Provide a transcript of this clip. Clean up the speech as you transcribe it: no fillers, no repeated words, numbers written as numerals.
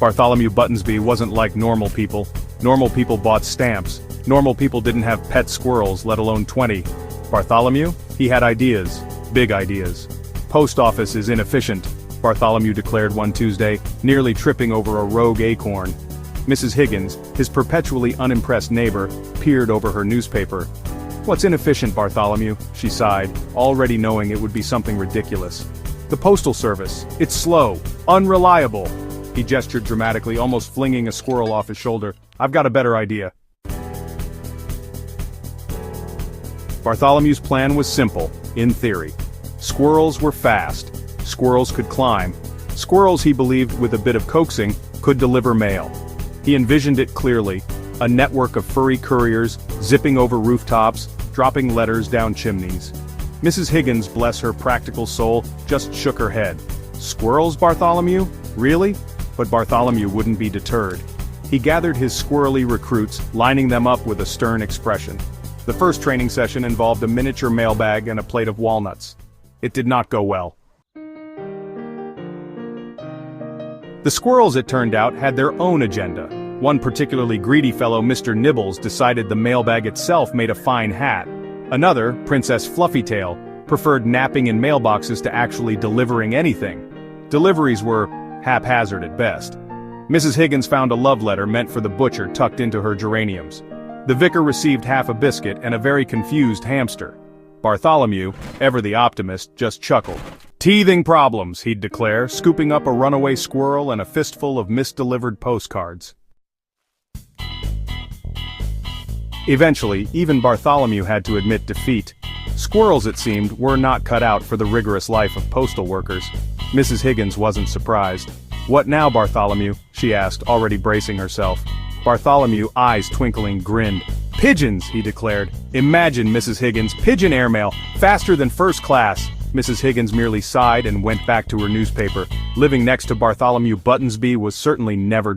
Bartholomew Buttonsby wasn't like normal people. Normal people bought stamps. Normal people didn't have pet squirrels, let alone 20. Bartholomew? He had ideas. Big ideas. Post office is inefficient, Bartholomew declared one Tuesday, nearly tripping over a rogue acorn. Mrs. Higgins, his perpetually unimpressed neighbor, peered over her newspaper. "What's inefficient, Bartholomew?" she sighed, already knowing it would be something ridiculous. "The postal service. It's slow. Unreliable." He gestured dramatically, almost flinging a squirrel off his shoulder. "I've got a better idea." Bartholomew's plan was simple, in theory. Squirrels were fast. Squirrels could climb. Squirrels, he believed, with a bit of coaxing, could deliver mail. He envisioned it clearly, a network of furry couriers, zipping over rooftops, dropping letters down chimneys. Mrs. Higgins, bless her practical soul, just shook her head. Squirrels, Bartholomew? Really? But Bartholomew wouldn't be deterred. He gathered his squirrely recruits, lining them up with a stern expression. The first training session involved a miniature mailbag and a plate of walnuts. It did not go well. The squirrels, it turned out, had their own agenda. One particularly greedy fellow, Mr. Nibbles, decided the mailbag itself made a fine hat. Another, Princess Fluffytail, preferred napping in mailboxes to actually delivering anything. Deliveries were haphazard at best. Mrs. Higgins found a love letter meant for the butcher tucked into her geraniums. The vicar received half a biscuit and a very confused hamster. Bartholomew, ever the optimist, just chuckled. "Teething problems," he'd declare, scooping up a runaway squirrel and a fistful of misdelivered postcards. Eventually, even Bartholomew had to admit defeat. Squirrels, it seemed, were not cut out for the rigorous life of postal workers. Mrs. Higgins wasn't surprised. "What now, Bartholomew?" she asked, already bracing herself. Bartholomew, eyes twinkling, grinned. "Pigeons," he declared. "Imagine, Mrs. Higgins, pigeon airmail, faster than first class." Mrs. Higgins merely sighed and went back to her newspaper. Living next to Bartholomew Buttonsby was certainly never